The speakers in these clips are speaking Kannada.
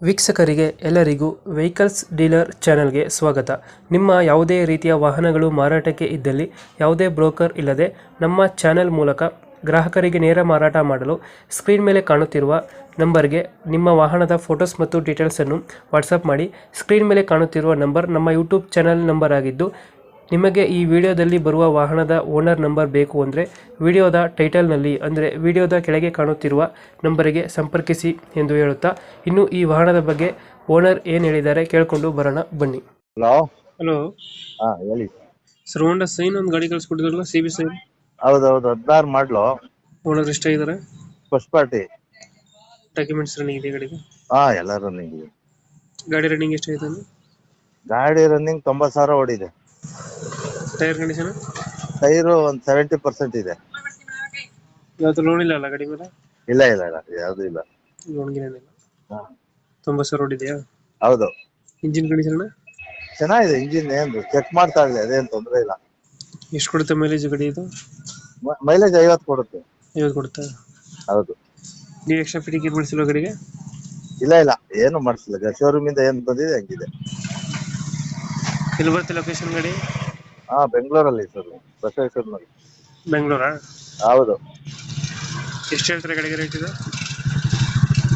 ವೀಕ್ಷಕರಿಗೆ ಎಲ್ಲರಿಗೂ ವೆಹಿಕಲ್ಸ್ ಡೀಲರ್ ಚಾನೆಲ್ಗೆ ಸ್ವಾಗತ. ನಿಮ್ಮ ಯಾವುದೇ ರೀತಿಯ ವಾಹನಗಳು ಮಾರಾಟಕ್ಕೆ ಇದ್ದಲ್ಲಿ ಯಾವುದೇ ಬ್ರೋಕರ್ ಇಲ್ಲದೆ ನಮ್ಮ ಚಾನೆಲ್ ಮೂಲಕ ಗ್ರಾಹಕರಿಗೆ ನೇರ ಮಾರಾಟ ಮಾಡಲು ಸ್ಕ್ರೀನ್ ಮೇಲೆ ಕಾಣುತ್ತಿರುವ ನಂಬರ್ಗೆ ನಿಮ್ಮ ವಾಹನದ ಫೋಟೋಸ್ ಮತ್ತು ಡೀಟೇಲ್ಸನ್ನು ವಾಟ್ಸಪ್ ಮಾಡಿ. ಸ್ಕ್ರೀನ್ ಮೇಲೆ ಕಾಣುತ್ತಿರುವ ನಂಬರ್ ನಮ್ಮ ಯೂಟ್ಯೂಬ್ ಚಾನೆಲ್ ನಂಬರ್ ಆಗಿದ್ದು, ನಿಮಗೆ ಈ ವಿಡಿಯೋದಲ್ಲಿ ಬರುವ ವಾಹನದ ಓನರ್ ನಂಬರ್ ಬೇಕು ಅಂದರೆ ವಿಡಿಯೋದ ಟೈಟಲ್ನಲ್ಲಿ ಅಂದರೆ ವಿಡಿಯೋದ ಕೆಳಗೆ ಕಾಣುತ್ತಿರುವ ನಂಬರಿಗೆ ಸಂಪರ್ಕಿಸಿ ಎಂದು ಹೇಳುತ್ತಾ, ಇನ್ನು ಈ ವಾಹನದ ಬಗ್ಗೆ ಓನರ್ ಏನು ಹೇಳಿದ್ದಾರೆ ಕೇಳಿಕೊಂಡು ಬರೋಣ ಬನ್ನಿ. ಹಲೋ. ಹಲೋ ಹೇಳಿ ಸರ್, ಹೋಂಡಾ ಸೈನ್ ಒಂದು ಗಾಡಿ ಕಳಿಸ್ಕೊಟ್ಟಿದ್ರಲ್ಲ, ಸಿ ಬಿ ಸೈನ್. ಹೌದೌದು, 16 ಮಾಡ್ಲು. ಓನರ್ ಎಷ್ಟಾಗಿದ್ದಾರೆ? First party. ಡಾಕ್ಯುಮೆಂಟ್ಸ್ ರನ್ನಿಂಗ್ ಇದೆ ಗಾಡಿಗೆ? ಎಲ್ಲ ರನ್ನಿಂಗ್ ಇದೆ. ಗಾಡಿ ರನ್ನಿಂಗ್ ಎಷ್ಟಾಗಿದೆ? ಗಾಡಿ ರನ್ನಿಂಗ್ 90,000 ಓಡಿದೆ. Tyre condition? ಟೈರು ಒಂದು 70% ಇದೆ. ಯಾವತ್ತು ಲೋನ್ ಇಲ್ಲ ಅಲ್ಲ ಗಾಡಿ ಮೇಲೆ? ಇಲ್ಲ ಯಾವ್ದು ಇಲ್ಲ. ಲೋನ್ ಏನಿಲ್ಲ. ಹಾ. 90,000 ಓಡಿದೆಯಾ? ಹೌದು. Engine condition? ಚೆನ್ನಾಗಿದೆ. ಇಂಜಿನ್ ಏನು ಚೆಕ್ ಮಾಡ್ತಾ ಇರ್ಲಿ, ಅದೇನು ತೊಂದರೆ ಇಲ್ಲ. ಎಷ್ಟು ಕೊಡುತ್ತೆ ಮೈಲೇಜ್ ಗಾಡಿ ಇದು? ಮೈಲೇಜ್ 50 ಕೊಡುತ್ತೆ. 50 ಕೊಡುತ್ತಾ? ಹೌದು. ನೀವು ಎಕ್ಸ್ಟ್ರಾ ಫಿಟ್ಟಿಂಗ್ ಏನು ಮಾಡಿಸಿಲ್ಲ ಗಾಡಿಗೆ? ಇಲ್ಲ ಏನು ಮಾಡಿಸಿಲ್ಲ. ಶೋರೂಮ್ ಇಂದ ಏನ್ ಬಂದಿದೆ ಹಂಗಿದೆ. ಎಲ್ಲಿ ಬರುತ್ತೆ ಲೊಕೇಶನ್ ಗಾಡಿ? ಬೆಂಗಳೂರಲ್ಲಿ ಸರ್, ಬಸವೇಶ್ವರನಲ್ಲಿ. ಬೆಂಗಳೂರಾ? ಹೌದು. ಎಷ್ಟು ಹೇಳ್ತಾರೆ ಗಾಡಿಗೆ ರೇಟ್ ಇದು?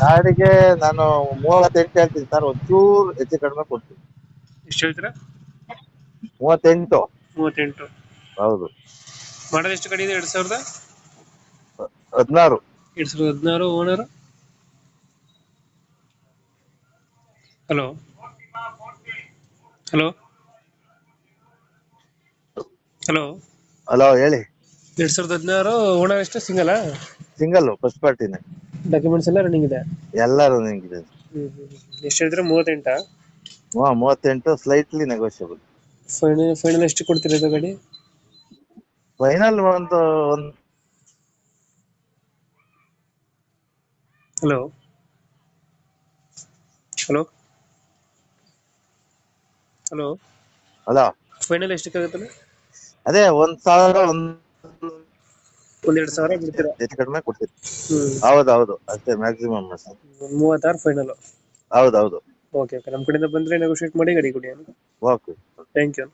ಗಾಡಿಗೆ ನಾನು 38 ಹೇಳ್ತೀನಿ ಸರ್, ಒಂಚೂರು ಹೆಚ್ಚು ಕಡಿಮೆ ಕೊಡ್ತೀನಿ. ಎಷ್ಟು ಹೇಳ್ತೀರಾ? 38. 38. ಹೌದು. ಮಾಡೋದು ಎಷ್ಟು ಗಾಡಿ ಇದೆ? 2016. 2016. Owner? Hello hello hello hello, ಹೇಳಿ. 2016 ಓನರ್. ಎಷ್ಟು ಸಿಂಗಲ್? ಸಿಂಗಲ್, ಫಸ್ಟ್ ಪಾರ್ಟಿನೇ. ಡಾಕ್ಯುಮೆಂಟ್ಸ್ ಎಲ್ಲ ರನ್ನಿಂಗ್ ಇದೆ? ಎಲ್ಲ ರನ್ನಿಂಗ್ ಇದೆ. ಎಷ್ಟು ಹೇಳ್ತೀರಾ? 38. 38, ಸ್ಲೈಟ್ಲಿ ನೆಗೋಷಿಯಬಲ್. ಫೈನಲ್ ಎಷ್ಟು ಕೊಡ್ತೀರಾ ಇದು ಗಾಡಿ? ಫೈನಲ್ ಒಂದು ಹಲೋ ಹಲೋ ಹಲೋ ಅಲ್ಲ, ಫೈನಲ್ ಎಷ್ಟಕ್ಕಾಗುತ್ತಲ್ಲ? ಅದೇ 1,000 ಒಂದೆರಡು ಸಾವಿರ ಬಿಡ್ತೀರಾ? ಹೆಚ್ಚು ಕಡಿಮೆ ಕೊಡ್ತೀವಿ. ಹೌದು, ಅಷ್ಟೇ ಮ್ಯಾಕ್ಸಿಮಮ್. 36 ಫೈನಲ್? ಹೌದು. ಓಕೆ, ನಮ್ಮ ಕಡೆಯಿಂದ ಬಂದ್ರೆ ನೆಗೋಷಿಯೇಟ್ ಮಾಡಿ ಗಾಡಿ ಕೊಡಿ. Okay, thank you.